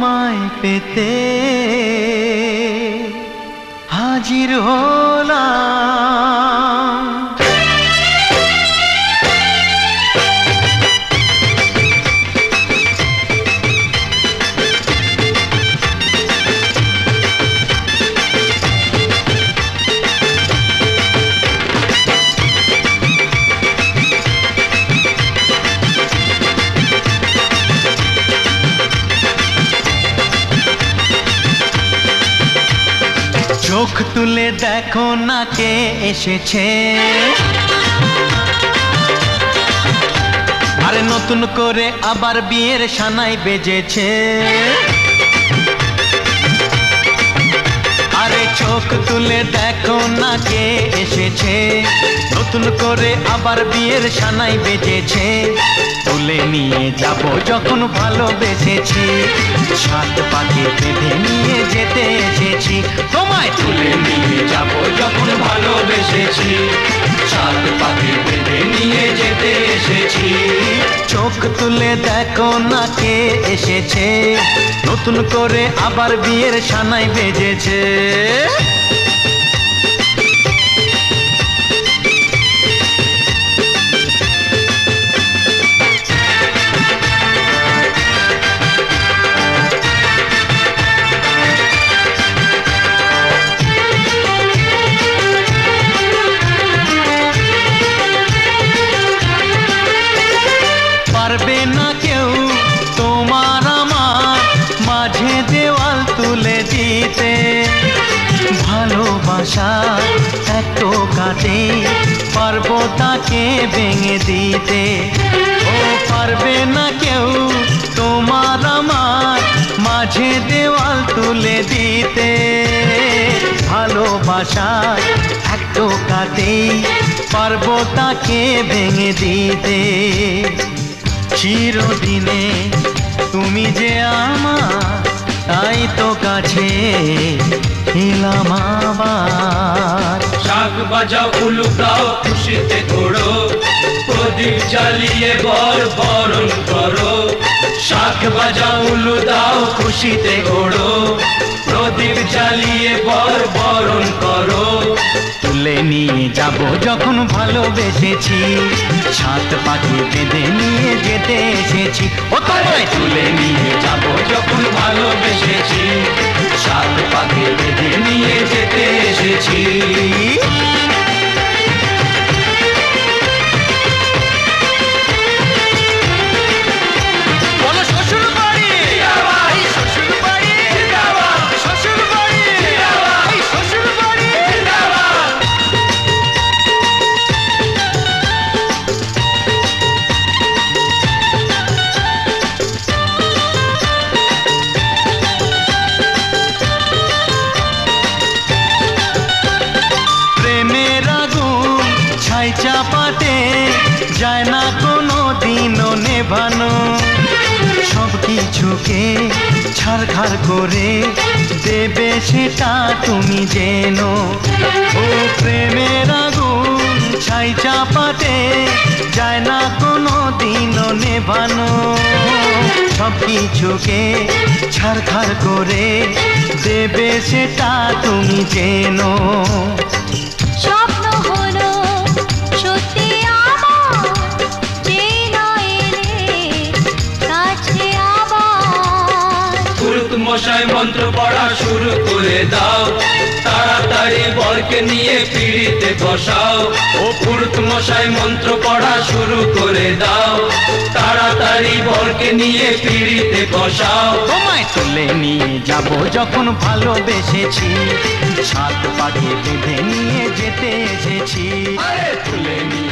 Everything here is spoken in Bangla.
তোমায় পেতে হাজির হলাম। চোখ তুলে দেখো না কে এসেছে, আরে নতুন করে আবার বিয়ের সানাই বেজেছে। আরে চোখ তুলে দেখো না কে এসেছে, নতুন করে আবার বিয়ের সানাই বেজেছে। তুলে নিয়ে যাব যখন ভালোবেসেছি, সাত পাকে বেঁধে নিয়ে যেতে এসেছি। তোমায় তুলে নিয়ে যাব যখন ভালোবেসেছি, সাত পাকে বেঁধে নিয়ে যেতে এসেছি। চোখ তুলে দেখো না কে এসেছে, নতুন করে আবার বিয়ের সানাই বেজেছে। পারবে না কেউ তোমার আমার মাঝে দেওয়াল তুলে দিতে, ভালোবাসা এত কাটে পারবো তাকে ভেঙে দিতে। ও পারবে না কেউ তোমার আমার মাঝে দেওয়াল তুলে দিতে, ভালোবাসা এত কাটে পারবো তাকে ভেঙে দিতে। চিরদিনে তুমি যে আমার, তাই তো কাছে এলাম আবার। শাক বাজাও উলু গাও খুশিতে ঘোড়ো, প্রদীপ জ্বালিয়ে বর বরণ করো। শাক বাজাও উলু দাও খুশিতে ঘোড়ো, প্রদীপ জ্বালিয়ে বর বরণ করো। তুলে নিয়ে যাব যখন ভালোবেসেছি, সাত পাখি বেঁধে নিয়ে যেতে এসেছি। ও তোমায় তুলে নিয়ে যাব যখন ভালোবেসেছি, সাত পাখি বেঁধে নিয়ে যেতে এসেছি। চাপাতে যায় না কোনো দিনও নেভানো, সব কিছুকে ছারখার করে দেবে সেটা তুমি জেনো। ও প্রেমের আগুন ছাই চাপাতে যায় না কোনো দিনও নেভানো, সব কিছুকে ছারখার করে দেবে সেটা তুমি জেনো। মশাই মন্ত্র পড়া শুরু করে দাও, তাড়াতাড়ি বরকে নিয়ে পিড়িতে বসাও। ও পুরুত মশাই মন্ত্র পড়া শুরু করে দাও, তাড়াতাড়ি বরকে নিয়ে পিড়িতে বসাও। তোমায় তুলে নিয়ে যাব যখন ভালোবেসেছি, সাত পাকে বেঁধে নিয়ে যেতে এসেছি। তুলে নিয়ে